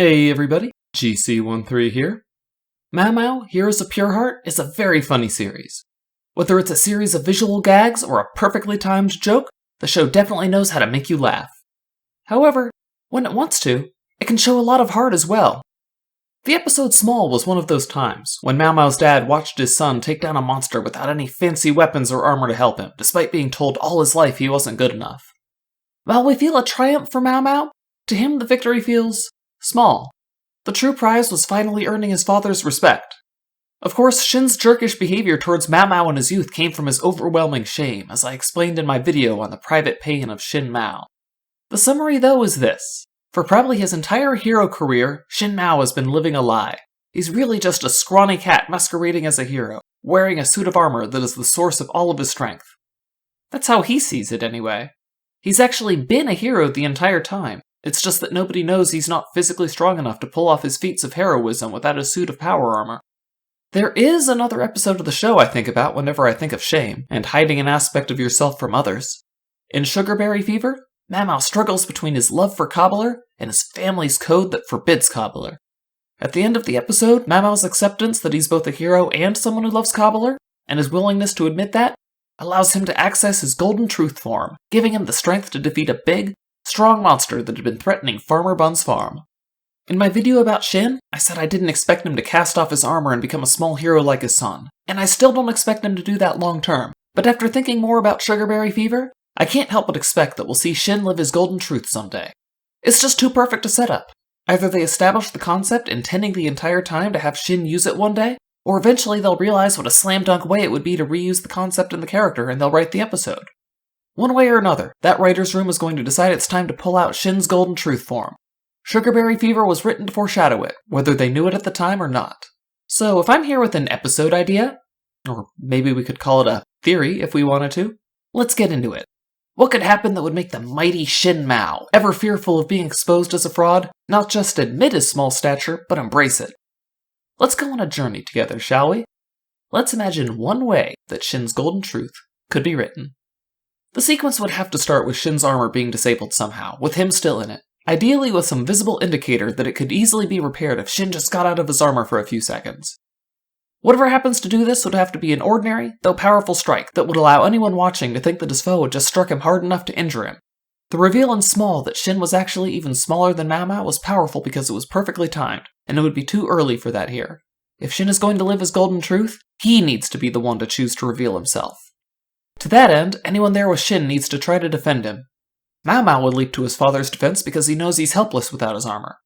Hey everybody, GC13 here. Mao Mao, Heroes of Pure Heart is a very funny series. Whether it's a series of visual gags or a perfectly timed joke, the show definitely knows how to make you laugh. However, when it wants to, it can show a lot of heart as well. The episode Small was one of those times, when Mao Mao's dad watched his son take down a monster without any fancy weapons or armor to help him, despite being told all his life he wasn't good enough. While we feel a triumph for Mao Mao, to him the victory feels small. The true prize was finally earning his father's respect. Of course, Shin's jerkish behavior towards Mao Mao in his youth came from his overwhelming shame, as I explained in my video on the private pain of Shin Mao. The summary, though, is this. For probably his entire hero career, Shin Mao has been living a lie. He's really just a scrawny cat masquerading as a hero, wearing a suit of armor that is the source of all of his strength. That's how he sees it, anyway. He's actually been a hero the entire time. It's just that nobody knows he's not physically strong enough to pull off his feats of heroism without a suit of power armor. There is another episode of the show I think about whenever I think of shame, and hiding an aspect of yourself from others. In Sugarberry Fever, Mao Mao struggles between his love for Cobbler and his family's code that forbids Cobbler. At the end of the episode, Mao Mao's acceptance that he's both a hero and someone who loves Cobbler, and his willingness to admit that, allows him to access his golden truth form, giving him the strength to defeat a big, strong monster that had been threatening Farmer Bun's farm. In my video about Shin, I said I didn't expect him to cast off his armor and become a small hero like his son, and I still don't expect him to do that long term. But after thinking more about Sugarberry Fever, I can't help but expect that we'll see Shin live his golden truth someday. It's just too perfect a setup. Either they establish the concept intending the entire time to have Shin use it one day, or eventually they'll realize what a slam dunk way it would be to reuse the concept in the character and they'll write the episode. One way or another, that writer's room is going to decide it's time to pull out Shin's golden truth form. Sugarberry Fever was written to foreshadow it, whether they knew it at the time or not. So if I'm here with an episode idea, or maybe we could call it a theory if we wanted to, let's get into it. What could happen that would make the mighty Shin Mao, ever fearful of being exposed as a fraud, not just admit his small stature, but embrace it? Let's go on a journey together, shall we? Let's imagine one way that Shin's golden truth could be written. The sequence would have to start with Shin's armor being disabled somehow, with him still in it. Ideally with some visible indicator that it could easily be repaired if Shin just got out of his armor for a few seconds. Whatever happens to do this would have to be an ordinary, though powerful strike that would allow anyone watching to think that his foe had just struck him hard enough to injure him. The reveal in Small that Shin was actually even smaller than Mao Mao was powerful because it was perfectly timed, and it would be too early for that here. If Shin is going to live his golden truth, he needs to be the one to choose to reveal himself. To that end, anyone there with Shin needs to try to defend him. Mao Mao would leap to his father's defense because he knows he's helpless without his armor.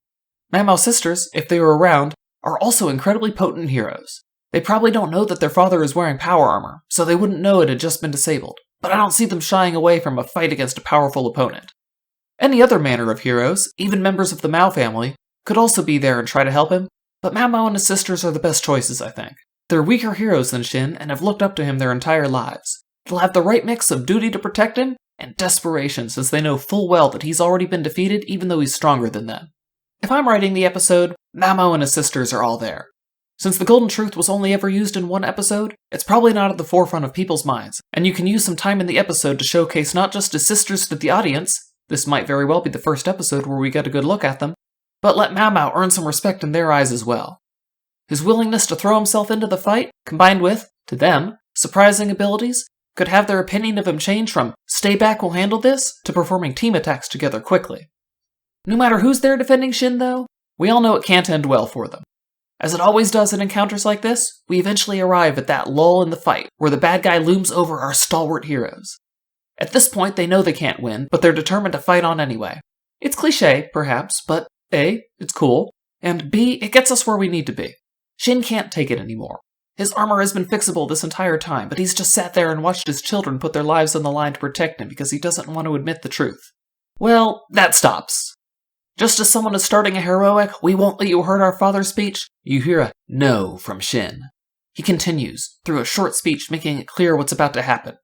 Mao Mao's sisters, if they were around, are also incredibly potent heroes. They probably don't know that their father is wearing power armor, so they wouldn't know it had just been disabled, but I don't see them shying away from a fight against a powerful opponent. Any other manner of heroes, even members of the Mao family, could also be there and try to help him, but Mao Mao and his sisters are the best choices, I think. They're weaker heroes than Shin and have looked up to him their entire lives. They'll have the right mix of duty to protect him and desperation since they know full well that he's already been defeated even though he's stronger than them. If I'm writing the episode, Mao Mao and his sisters are all there. Since the Golden Truth was only ever used in one episode, it's probably not at the forefront of people's minds, and you can use some time in the episode to showcase not just his sisters to the audience, this might very well be the first episode where we get a good look at them, but let Mao Mao earn some respect in their eyes as well. His willingness to throw himself into the fight, combined with, to them, surprising abilities, could have their opinion of him change from "stay back, we'll handle this" to performing team attacks together quickly. No matter who's there defending Shin though, we all know it can't end well for them. As it always does in encounters like this, we eventually arrive at that lull in the fight where the bad guy looms over our stalwart heroes. At this point they know they can't win, but they're determined to fight on anyway. It's cliché, perhaps, but A, it's cool, and B, it gets us where we need to be. Shin can't take it anymore. His armor has been fixable this entire time, but he's just sat there and watched his children put their lives on the line to protect him because he doesn't want to admit the truth. Well, that stops. Just as someone is starting a heroic "we won't let you hurt our father" speech, you hear a "no" from Shin. He continues, through a short speech making it clear what's about to happen.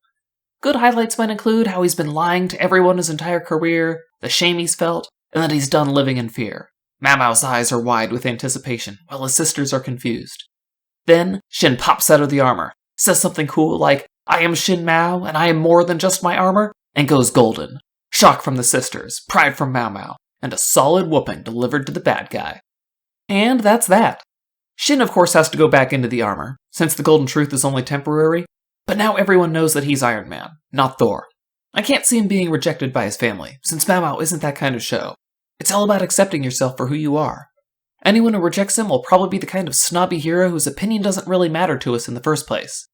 Good highlights might include how he's been lying to everyone his entire career, the shame he's felt, and that he's done living in fear. Mao Mao's eyes are wide with anticipation, while his sisters are confused. Then, Shin pops out of the armor, says something cool like, "I am Shin Mao, and I am more than just my armor," and goes golden. Shock from the sisters, pride from Mao Mao, and a solid whooping delivered to the bad guy. And that's that. Shin, of course, has to go back into the armor, since the Golden Truth is only temporary, but now everyone knows that he's Iron Man, not Thor. I can't see him being rejected by his family, since Mao Mao isn't that kind of show. It's all about accepting yourself for who you are. Anyone who rejects him will probably be the kind of snobby hero whose opinion doesn't really matter to us in the first place.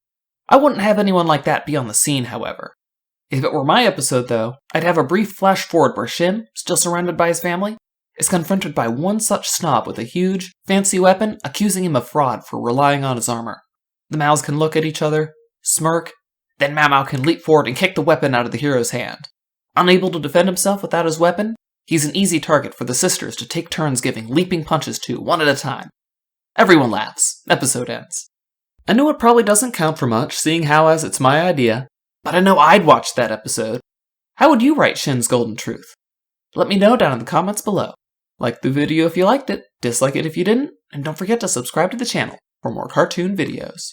I wouldn't have anyone like that be on the scene, however. If it were my episode, though, I'd have a brief flash forward where Shin, still surrounded by his family, is confronted by one such snob with a huge, fancy weapon accusing him of fraud for relying on his armor. The Maos can look at each other, smirk, then Mao Mao can leap forward and kick the weapon out of the hero's hand. Unable to defend himself without his weapon, he's an easy target for the sisters to take turns giving leaping punches to, one at a time. Everyone laughs. Episode ends. I know it probably doesn't count for much, seeing how as it's my idea, but I know I'd watch that episode. How would you write Shin's Golden Truth? Let me know down in the comments below. Like the video if you liked it, dislike it if you didn't, and don't forget to subscribe to the channel for more cartoon videos.